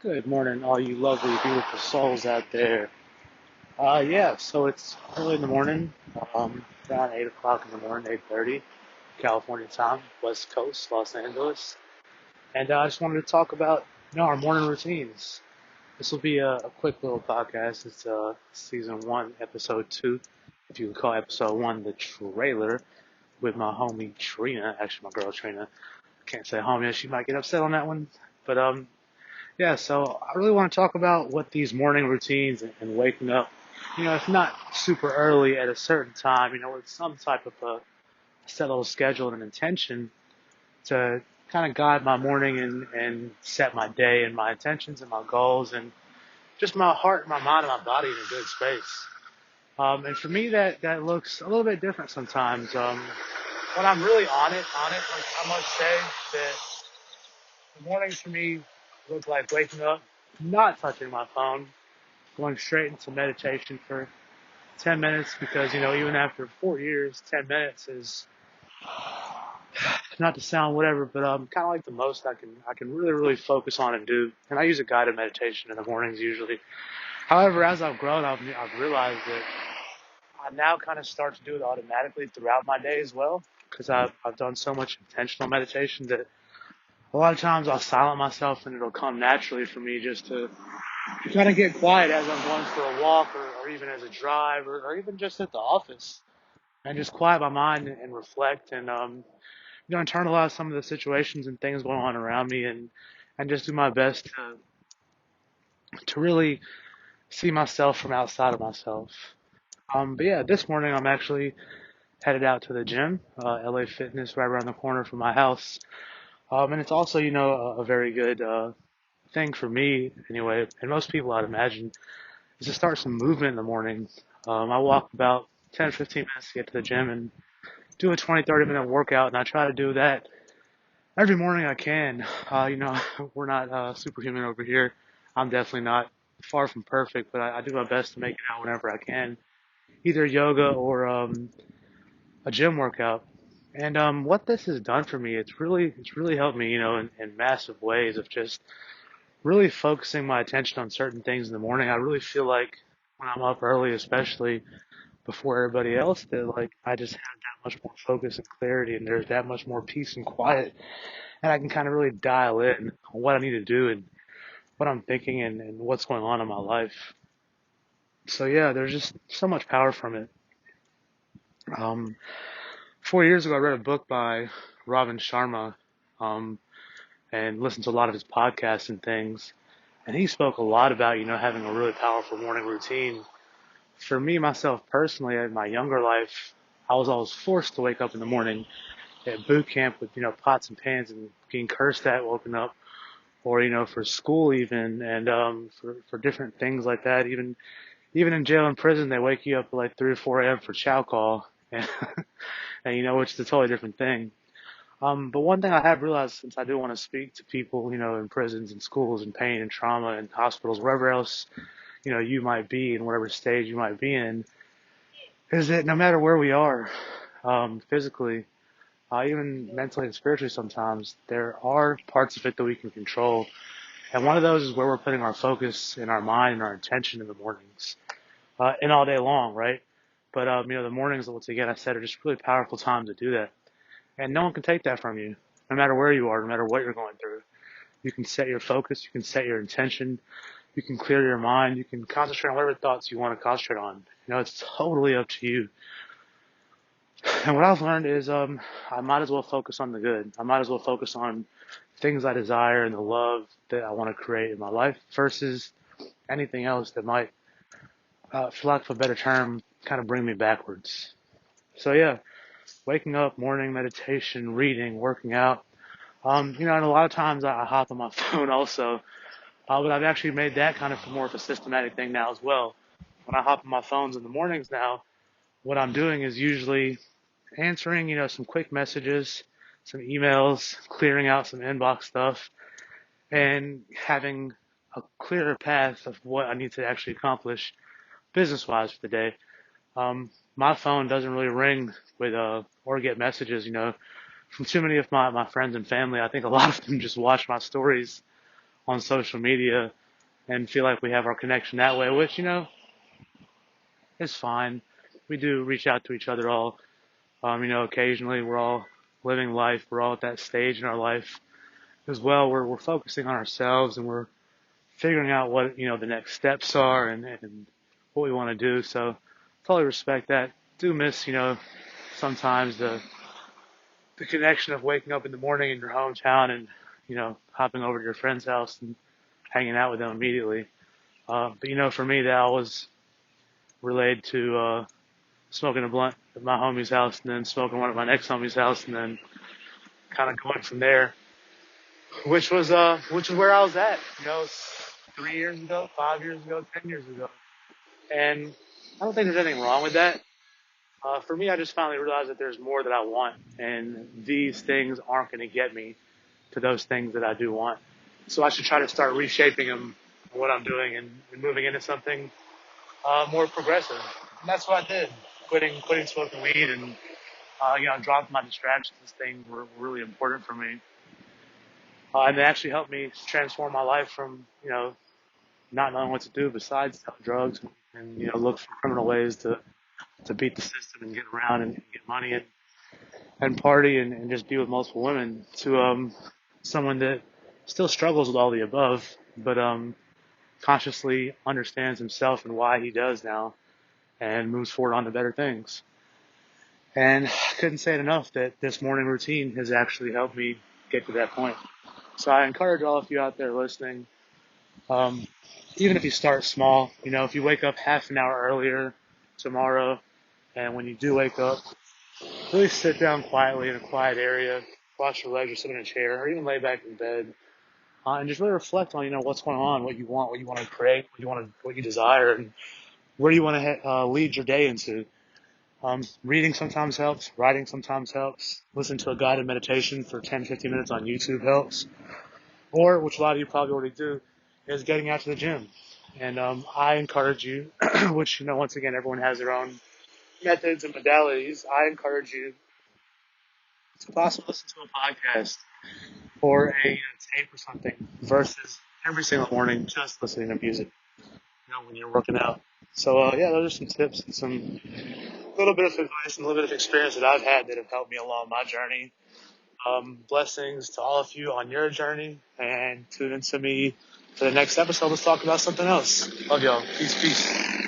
Good morning, all you lovely, beautiful souls out there. Yeah, so it's early in the morning, around 8 o'clock in the morning, 8:30, California time, West Coast, Los Angeles. And I just wanted to talk about, our morning routines. This will be a quick little podcast. It's season one, episode two, if you would call episode one the trailer, with my homie Trina, actually my girl Trina. I can't say homie, she might get upset on that one. But yeah, so I really want to talk about what these morning routines and waking up, if not super early at a certain time, with some type of a settled schedule and an intention to kind of guide my morning and set my day and my intentions and my goals and just my heart, my mind, and my body in a good space. And for me, that looks a little bit different sometimes. When I'm really on it, like I must say that the mornings for me look like waking up, not touching my phone, going straight into meditation for 10 minutes because, even after 4 years, 10 minutes is not to sound whatever, but kind of like the most I can really, really focus on and do. And I use a guided meditation in the mornings usually. However, as I've grown, I've realized that I now kind of start to do it automatically throughout my day as well because I've done so much intentional meditation that a lot of times I'll silence myself and it'll come naturally for me just to kind of get quiet as I'm going for a walk or even as a drive or even just at the office and just quiet my mind and reflect and internalize some of the situations and things going on around me and just do my best to really see myself from outside of myself. But yeah, this morning I'm actually headed out to the gym, LA Fitness, right around the corner from my house. And it's also, a very good thing for me anyway, and most people I'd imagine, is to start some movement in the morning. I walk about 10 or 15 minutes to get to the gym and do a 20, 30-minute workout, and I try to do that every morning I can. We're not superhuman over here. I'm definitely not, far from perfect, but I do my best to make it out whenever I can, either yoga or a gym workout. And what this has done for me, it's really helped me, in massive ways of just really focusing my attention on certain things in the morning. I really feel like when I'm up early, especially before everybody else did, like I just have that much more focus and clarity, and there's that much more peace and quiet, and I can kind of really dial in on what I need to do and what I'm thinking and what's going on in my life. So yeah, there's just so much power from it. Um, 4 years ago, I read a book by Robin Sharma, um, and listened to a lot of his podcasts and things. And he spoke a lot about, having a really powerful morning routine. For me, myself personally, in my younger life, I was always forced to wake up in the morning at boot camp with, pots and pans and being cursed at woken up, or, for school even, and for different things like that. Even in jail and prison, they wake you up at like 3 or 4 a.m. for chow call, and, and which is a totally different thing. But one thing I have realized, since I do want to speak to people, in prisons and schools and pain and trauma and hospitals, wherever else, you might be in whatever stage you might be in, is that no matter where we are, physically, even mentally and spiritually sometimes, there are parts of it that we can control. And one of those is where we're putting our focus and our mind and our attention in the mornings, and all day long, right? But, the mornings, once again, I said, are just really powerful times to do that. And no one can take that from you, no matter where you are, no matter what you're going through. You can set your focus, you can set your intention, you can clear your mind, you can concentrate on whatever thoughts you want to concentrate on. It's totally up to you. And what I've learned is I might as well focus on the good. I might as well focus on things I desire and the love that I want to create in my life versus anything else that might, for lack of a better term, kind of bring me backwards. So yeah, waking up, morning meditation, reading, working out. And a lot of times I hop on my phone also, but I've actually made that kind of more of a systematic thing now as well. When I hop on my phones in the mornings now, what I'm doing is usually answering, some quick messages, some emails, clearing out some inbox stuff, and having a clearer path of what I need to actually accomplish business-wise for the day. My phone doesn't really ring with or get messages, from too many of my friends and family. I think a lot of them just watch my stories on social media and feel like we have our connection that way, which, is fine. We do reach out to each other all, occasionally. We're all living life. We're all at that stage in our life as well where we're focusing on ourselves and we're figuring out what, the next steps are and what we want to do. So totally respect that. Do miss, sometimes the connection of waking up in the morning in your hometown and, hopping over to your friend's house and hanging out with them immediately. But for me, that was relayed to smoking a blunt at my homie's house and then smoking one at my next homie's house and then kind of going from there, which is where I was at, 3 years ago, 5 years ago, 10 years ago. And I don't think there's anything wrong with that. For me, I just finally realized that there's more that I want, and these things aren't going to get me to those things that I do want. So I should try to start reshaping them, what I'm doing, and moving into something more progressive. And that's what I did. Quitting smoking weed and dropping my distractions. Things were really important for me, and they actually helped me transform my life from not knowing what to do besides drugs and look for criminal ways to beat the system and get around and get money and party and just be with multiple women to someone that still struggles with all the above, but consciously understands himself and why he does now and moves forward on to better things. And I couldn't say it enough that this morning routine has actually helped me get to that point. So I encourage all of you out there listening, even if you start small, if you wake up half an hour earlier tomorrow, and when you do wake up, really sit down quietly in a quiet area, cross your legs or sit in a chair, or even lay back in bed, and just really reflect on, what's going on, what you want to create, what you desire, and where you want to lead your day into. Reading sometimes helps, writing sometimes helps, listen to a guided meditation for 10, 15 minutes on YouTube helps, or, which a lot of you probably already do, is getting out to the gym. And I encourage you, which, once again, everyone has their own methods and modalities. I encourage you to possibly listen to a podcast or a tape or something versus every single morning just listening to music, when you're working out. So, those are some tips and some little bit of advice and a little bit of experience that I've had that have helped me along my journey. Blessings to all of you on your journey, and tune in to me for the next episode. Let's talk about something else. Love y'all. Peace, peace.